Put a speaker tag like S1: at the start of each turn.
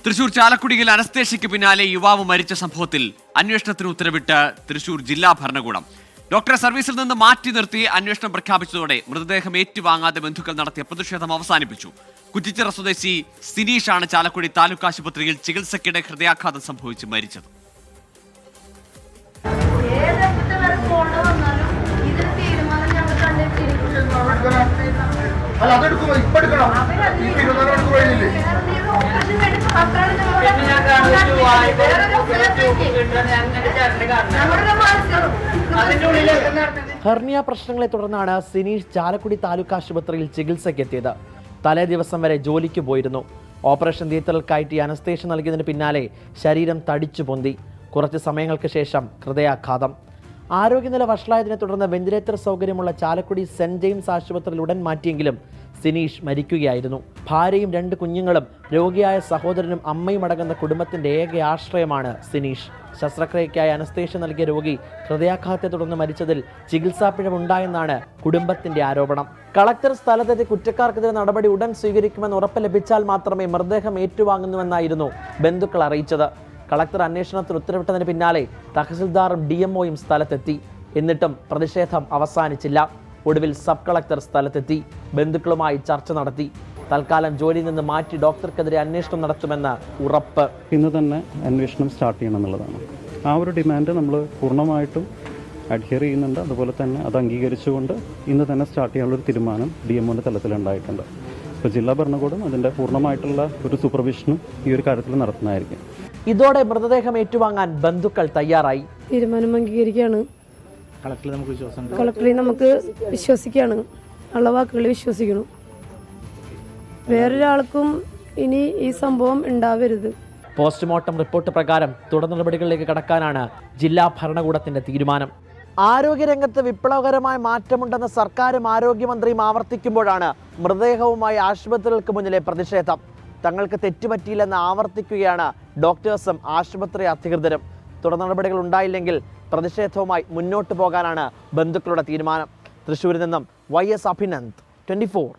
S1: തൃശൂർ ചാലക്കുടിയിൽ അനസ്തേഷ്യയ്ക്ക് പിന്നാലെ യുവാവ് മരിച്ച സംഭവത്തിൽ അന്വേഷണത്തിന് ഉത്തരവിട്ട് തൃശൂർ ജില്ലാ ഭരണകൂടം. ഡോക്ടറെ സർവീസിൽ നിന്ന് മാറ്റി നിർത്തി അന്വേഷണം പ്രഖ്യാപിച്ചതോടെ മൃതദേഹം ഏറ്റുവാങ്ങാതെ ബന്ധുക്കൾ നടത്തിയ പ്രതിഷേധം അവസാനിപ്പിച്ചു. കുറ്റിച്ചിറ സ്വദേശി സിനീഷാണ് ചാലക്കുടി താലൂക്ക് ആശുപത്രിയിൽ ചികിത്സയ്ക്കിടെ ഹൃദയാഘാതം സംഭവിച്ച് മരിച്ചത്.
S2: ഹെർണിയ പ്രശ്നങ്ങളെ തുടർന്നാണ് സിനീഷ് ചാലക്കുടി താലൂക്ക് ആശുപത്രിയിൽ ചികിത്സയ്ക്കെത്തിയത്. തലേ ദിവസം വരെ ജോലിക്ക് പോയിരുന്നു. ഓപ്പറേഷൻ തിയേറ്ററിൽ കയറ്റി അനസ്തേഷ്യ നൽകിയതിന് പിന്നാലെ ശരീരം തടിച്ചു പൊന്തി. കുറച്ച് സമയങ്ങൾക്ക് ശേഷം ഹൃദയാഘാതം. ആരോഗ്യനില വഷളായതിനെ തുടർന്ന് വെന്റിലേറ്റർ സൗകര്യമുള്ള ചാലക്കുടി സെന്റ് ജെയിംസ് ആശുപത്രിയിൽ ഉടൻ മാറ്റിയെങ്കിലും സിനീഷ് മരിക്കുകയായിരുന്നു. ഭാര്യയും 2 കുഞ്ഞുങ്ങളും രോഗിയായ സഹോദരനും അമ്മയും അടങ്ങുന്ന കുടുംബത്തിന്റെ ഏക ആശ്രയമാണ് സിനീഷ്. ശസ്ത്രക്രിയയ്ക്കായി അനസ്തേഷ്യ നൽകിയ രോഗി ഹൃദയാഘാതത്തെ തുടർന്ന് മരിച്ചതിൽ ചികിത്സാ പിഴവുണ്ടായെന്നാണ് കുടുംബത്തിന്റെ ആരോപണം. കളക്ടർ സ്ഥലത്തെത്തി കുറ്റക്കാർക്കെതിരെ നടപടി ഉടൻ സ്വീകരിക്കുമെന്ന് ഉറപ്പ് ലഭിച്ചാൽ മാത്രമേ മൃതദേഹം ഏറ്റുവാങ്ങുന്നുവെന്നായിരുന്നു ബന്ധുക്കൾ അറിയിച്ചത്. കളക്ടർ അന്വേഷണത്തിന് ഉത്തരവിട്ടതിന് പിന്നാലെ തഹസിൽദാറും DMOയും സ്ഥലത്തെത്തി. എന്നിട്ടും പ്രതിഷേധം അവസാനിച്ചില്ല. ഒടുവിൽ സബ് കളക്ടർ സ്ഥലത്തെത്തി ബന്ധുക്കളുമായി ചർച്ച നടത്തി. തൽക്കാലം ജോലിയിൽ നിന്ന് മാറ്റി ഡോക്ടർക്കെതിരെ അന്വേഷണം നടത്തുമെന്ന് ഉറപ്പ്.
S3: ഇന്ന് തന്നെ അന്വേഷണം സ്റ്റാർട്ട് ചെയ്യണം എന്നുള്ളതാണ്. ആ ഒരു ഡിമാൻഡ് നമ്മൾ പൂർണ്ണമായിട്ടും അഡ്ഹിയർ ചെയ്യുന്നുണ്ട്. അതുപോലെ തന്നെ അത് അംഗീകരിച്ചുകൊണ്ട് ഇന്ന് തന്നെ സ്റ്റാർട്ട് ചെയ്യാനുള്ളൊരു തീരുമാനം DMOയുടെ തലത്തിലുണ്ടായിട്ടുണ്ട്. ഇപ്പോൾ ജില്ലാ ഭരണകൂടം അതിൻ്റെ പൂർണ്ണമായിട്ടുള്ള ഒരു സൂപ്പർവിഷനും ഈ ഒരു കാര്യത്തിൽ നടത്തുന്നതായിരിക്കും.
S2: ഇതോടെ മൃതദേഹം ഏറ്റുവാങ്ങാൻ ബന്ധുക്കൾ തയ്യാറായി.
S4: തീരുമാനം അംഗീകരിക്കുകയാണ്. കളക്ടറെ നമുക്ക് വിശ്വസിക്കുകയാണ്. ഉള്ള വാക്കുകൾ വിശ്വസിക്കണം. വേറൊരാൾക്കും ഇനി ഈ സംഭവം ഉണ്ടാവരുത്.
S2: പോസ്റ്റ്മോർട്ടം റിപ്പോർട്ട് പ്രകാരം തുടർ നടപടികളിലേക്ക് കടക്കാനാണ് ജില്ലാ ഭരണകൂടത്തിന്റെ തീരുമാനം. ആരോഗ്യരംഗത്ത് വിപ്ലവകരമായ മാറ്റമുണ്ടെന്ന് സർക്കാരും ആരോഗ്യമന്ത്രിയും ആവർത്തിക്കുമ്പോഴാണ് മൃതദേഹവുമായി ആശുപത്രികൾക്ക് മുന്നിലെ പ്രതിഷേധം. തങ്ങൾക്ക് തെറ്റുപറ്റിയില്ലെന്ന് ആവർത്തിക്കുകയാണ് ഡോക്ടേഴ്സും ആശുപത്രി അധികൃതരും. തുടർ നടപടികൾ ഉണ്ടായില്ലെങ്കിൽ പ്രതിഷേധവുമായി മുന്നോട്ട് പോകാനാണ് ബന്ധുക്കളുടെ തീരുമാനം. തൃശ്ശൂരിൽ നിന്നും YS അഭിനന്ദ്, 24.